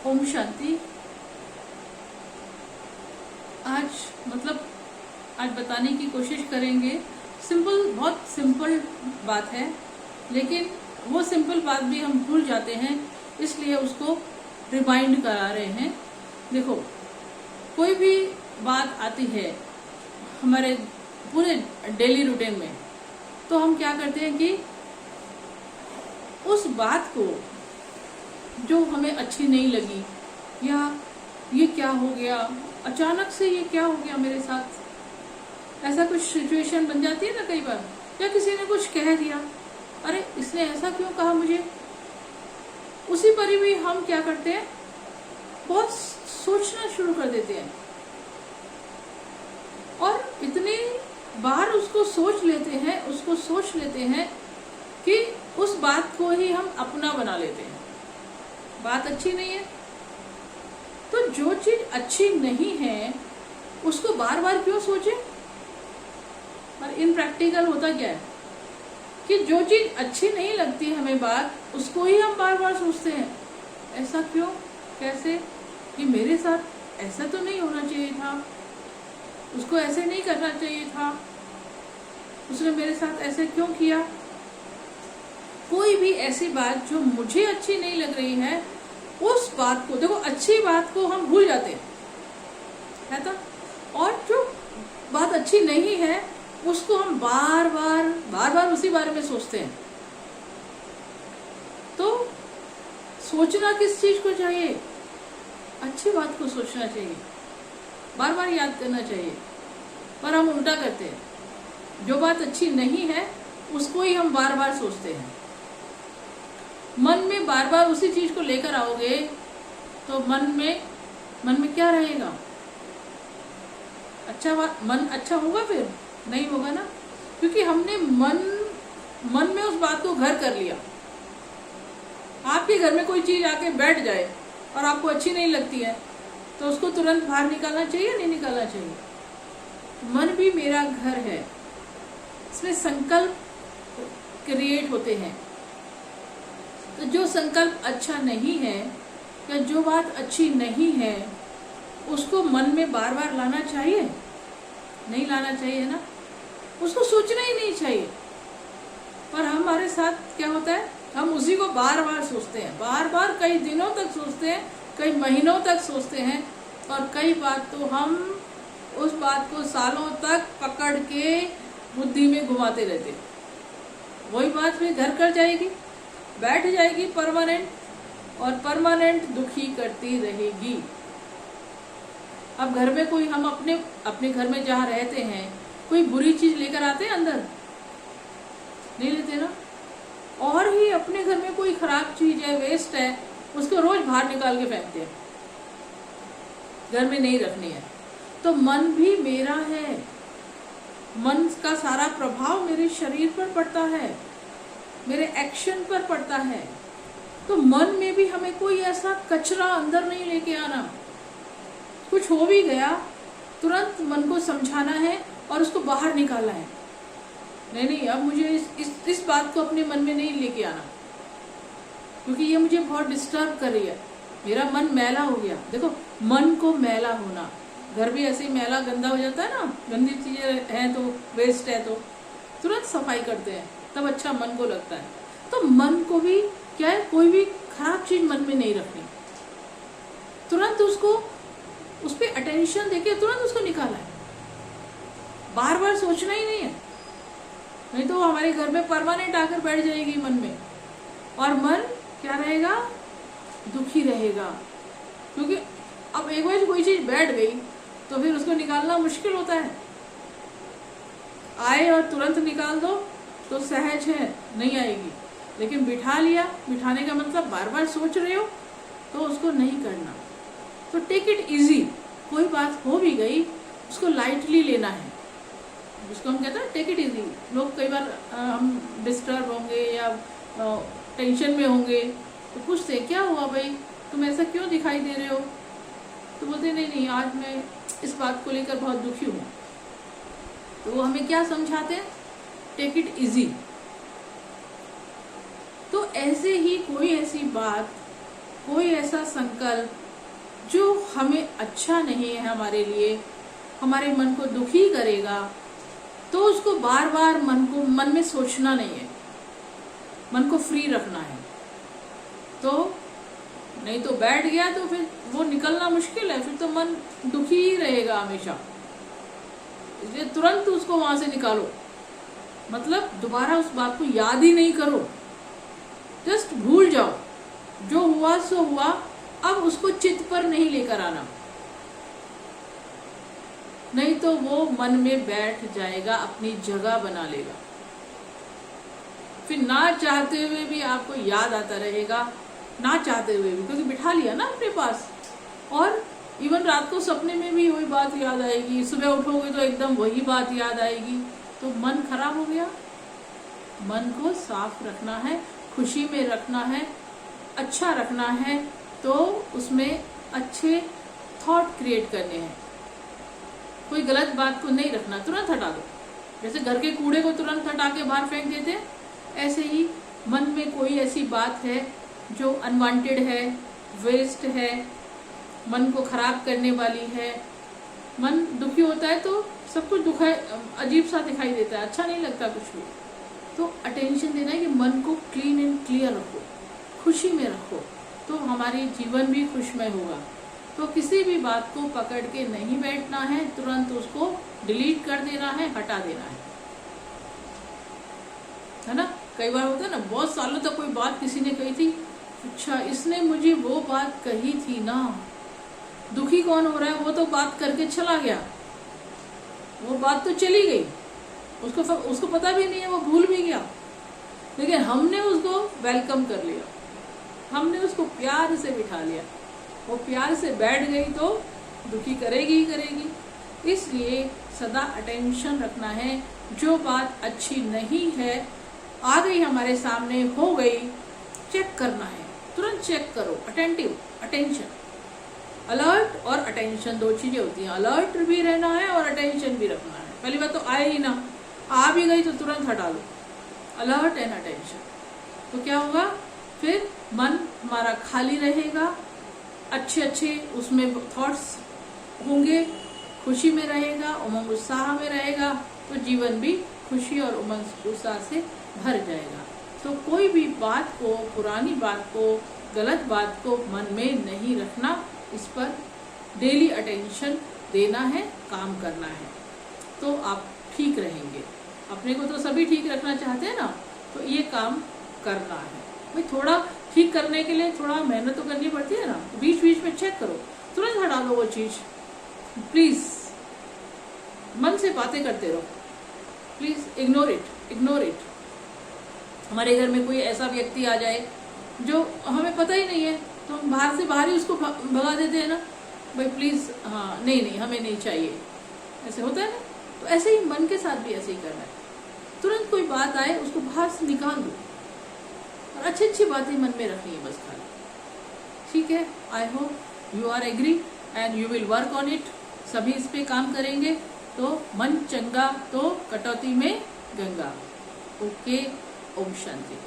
ओम शांति। आज बताने की कोशिश करेंगे। बहुत सिंपल बात है, लेकिन वो सिंपल बात भी हम भूल जाते हैं, इसलिए उसको रिमाइंड करा रहे हैं। देखो, कोई भी बात आती है हमारे पूरे डेली रूटीन में, तो हम क्या करते हैं कि उस बात को जो हमें अच्छी नहीं लगी, या ये क्या हो गया, अचानक से ये क्या हो गया मेरे साथ, ऐसा कुछ सिचुएशन बन जाती है ना कई बार। या किसी ने कुछ कह दिया, अरे इसने ऐसा क्यों कहा मुझे, उसी पर ही भी हम क्या करते हैं, बहुत सोचना शुरू कर देते हैं और इतनी बार उसको सोच लेते हैं कि उस बात को ही हम अपना बना लेते हैं। बात अच्छी नहीं है तो जो चीज अच्छी नहीं है उसको बार बार क्यों सोचें। और इन प्रैक्टिकल होता क्या है कि जो चीज अच्छी नहीं लगती हमें बात, उसको ही हम बार बार सोचते हैं। ऐसा क्यों, कैसे, ये मेरे साथ ऐसा तो नहीं होना चाहिए था, उसको ऐसे नहीं करना चाहिए था, उसने मेरे साथ ऐसे क्यों किया। कोई भी ऐसी बात जो मुझे अच्छी नहीं लग रही है, उस बात को, देखो अच्छी बात को हम भूल जाते हैं, है तो, और जो बात अच्छी नहीं है उसको हम बार बार उसी बारे में सोचते हैं। तो सोचना किस चीज को चाहिए, अच्छी बात को सोचना चाहिए, बार बार याद करना चाहिए। पर हम उल्टा करते हैं, जो बात अच्छी नहीं है उसको ही हम बार बार सोचते हैं। मन में बार बार उसी चीज को लेकर आओगे तो मन में क्या रहेगा, मन अच्छा होगा, फिर नहीं होगा ना, क्योंकि हमने मन में उस बात को घर कर लिया। आपके घर में कोई चीज आके बैठ जाए और आपको अच्छी नहीं लगती है तो उसको तुरंत बाहर निकालना चाहिए, नहीं निकालना चाहिए। मन भी मेरा घर है, इसमें संकल्प क्रिएट होते हैं। तो जो संकल्प अच्छा नहीं है या जो बात अच्छी नहीं है उसको मन में बार बार लाना चाहिए, नहीं लाना चाहिए ना, उसको सोचना ही नहीं चाहिए। पर हमारे साथ क्या होता है, हम उसी को बार बार सोचते हैं, बार बार कई दिनों तक सोचते हैं, कई महीनों तक सोचते हैं, और कई बार तो हम उस बात को सालों तक पकड़ के बुद्धि में घुमाते रहते हैं। वही बात फिर घर कर जाएगी, बैठ जाएगी परमानेंट, और परमानेंट दुखी करती रहेगी। अब घर में कोई, हम अपने घर में जहाँ रहते हैं, कोई बुरी चीज लेकर आते हैं अंदर, नहीं लेते ना। और ही अपने घर में कोई खराब चीज है, वेस्ट है, उसको रोज बाहर निकाल के फेंकते हैं, घर में नहीं रखनी है। तो मन भी मेरा है, मन का सारा प्रभाव मेरे शरीर पर पड़ता है, मेरे एक्शन पर पड़ता है। तो मन में भी हमें कोई ऐसा कचरा अंदर नहीं लेके आना। कुछ हो भी गया, तुरंत मन को समझाना है और उसको बाहर निकालना है। नहीं, अब मुझे इस बात को अपने मन में नहीं लेके आना, क्योंकि ये मुझे बहुत डिस्टर्ब कर रही है, मेरा मन मैला हो गया। देखो, मन को मैला होना, घर भी ऐसे ही मैला गंदा हो जाता है ना, गंदी चीजें हैं तो, वेस्ट है तो तुरंत सफाई करते हैं, तब अच्छा मन को लगता है। तो मन को भी क्या है, कोई भी खराब चीज मन में नहीं रखनी, तुरंत उसको, उस पर अटेंशन देके तुरंत उसको निकाला है, बार बार सोचना ही नहीं है। नहीं तो हमारे घर में परमानेंट आकर बैठ जाएगी मन में, और मन क्या रहेगा, दुखी रहेगा। क्योंकि अब एक बार कोई चीज बैठ गई तो फिर उसको निकालना मुश्किल होता है। आए और तुरंत निकाल दो तो सहज है, नहीं आएगी, लेकिन बिठा लिया, बिठाने का मतलब बार बार सोच रहे हो तो उसको नहीं करना। तो टेक इट इजी, कोई बात हो भी गई उसको लाइटली लेना है, जिसको हम कहते हैं टेक इट इजी। लोग कई बार हम डिस्टर्ब होंगे या टेंशन में होंगे तो पूछते क्या हुआ भाई, तुम ऐसा क्यों दिखाई दे रहे हो, तो बोलते नहीं, आज मैं इस बात को लेकर बहुत दुखी हूँ। तो वो हमें क्या समझाते हैं, टेक इट इजी। तो ऐसे ही कोई ऐसी बात, कोई ऐसा ऐसा संकल्प जो हमें अच्छा नहीं है, हमारे लिए हमारे मन को दुखी करेगा, तो उसको बार बार मन में सोचना नहीं है, मन को फ्री रखना है। तो नहीं तो बैठ गया तो फिर वो निकलना मुश्किल है, फिर तो मन दुखी ही रहेगा हमेशा। इसलिए तुरंत उसको वहां से निकालो, मतलब दोबारा उस बात को याद ही नहीं करो, जस्ट भूल जाओ। जो हुआ सो हुआ, अब उसको चित्त पर नहीं लेकर आना, नहीं तो वो मन में बैठ जाएगा, अपनी जगह बना लेगा। फिर ना चाहते हुए भी आपको याद आता रहेगा, ना चाहते हुए भी, क्योंकि बिठा लिया ना अपने पास। और इवन रात को सपने में भी वही बात याद आएगी, सुबह उठोगे तो एकदम वही बात याद आएगी, तो मन खराब हो गया। मन को साफ रखना है, खुशी में रखना है, अच्छा रखना है, तो उसमें अच्छे थॉट क्रिएट करने हैं। कोई गलत बात को नहीं रखना, तुरंत हटा दो। जैसे घर के कूड़े को तुरंत हटा के बाहर फेंक देते हैं, ऐसे ही मन में कोई ऐसी बात है जो अनवांटेड है, वेस्ट है, मन को खराब करने वाली है। मन दुखी होता है तो सब कुछ अजीब सा दिखाई देता है, अच्छा नहीं लगता कुछ भी। तो अटेंशन देना है कि मन को क्लीन एंड क्लियर रखो, खुशी में रखो, तो हमारी जीवन भी खुशमय होगा। तो किसी भी बात को पकड़ के नहीं बैठना है, तुरंत उसको डिलीट कर देना है, हटा देना है ना। कई बार होता है ना, बहुत सालों तक कोई बात किसी ने कही थी, अच्छा इसने मुझे वो बात कही थी ना, दुखी कौन हो रहा है, वो तो बात करके चला गया, वो बात तो चली गई, उसको पता भी नहीं है, वो भूल भी गया, लेकिन हमने उसको वेलकम कर लिया, हमने उसको प्यार से बिठा लिया, वो प्यार से बैठ गई तो दुखी करेगी ही करेगी। इसलिए सदा अटेंशन रखना है। जो बात अच्छी नहीं है, आ गई हमारे सामने, हो गई, चेक करना है, तुरंत चेक करो। अटेंटिव, अटेंशन, अलर्ट और अटेंशन दो चीजें होती हैं। अलर्ट भी रहना है और अटेंशन भी रखना है। पहली बात तो आए ही ना, आ भी गई तो तुरंत हटा लो। अलर्ट एंड अटेंशन, तो क्या होगा, फिर मन हमारा खाली रहेगा, अच्छे अच्छे उसमें थॉट्स होंगे, खुशी में रहेगा, उमंग उत्साह में रहेगा, तो जीवन भी खुशी और उमंग उत्साह से भर जाएगा। तो कोई भी बात को, पुरानी बात को, गलत बात को मन में नहीं रखना, इस पर डेली अटेंशन देना है, काम करना है, तो आप ठीक रहेंगे। अपने को तो सभी ठीक रखना चाहते हैं ना, तो ये काम करना है। भाई थोड़ा ठीक करने के लिए थोड़ा मेहनत तो करनी पड़ती है ना, तो बीच बीच में चेक करो, तुरंत हटा दो वो चीज। प्लीज मन से बातें करते रहो, please ignore it, ignore it. हमारे घर में कोई ऐसा व्यक्ति आ जाए जो हमें पता ही नहीं है, तो हम बाहर से बाहर ही उसको भगा देते हैं ना, भाई प्लीज, हाँ नहीं हमें नहीं चाहिए, ऐसे होता है ना। तो ऐसे ही मन के साथ भी ऐसे ही करना है, तुरंत कोई बात आए उसको बाहर से निकाल दो, और अच्छी अच्छी बातें मन में रखनी है बस खाली। ठीक है, I hope you are agree and you will work on it. सभी इस पे काम करेंगे तो मन चंगा तो कटौती में गंगा। ओके, ओम शांति।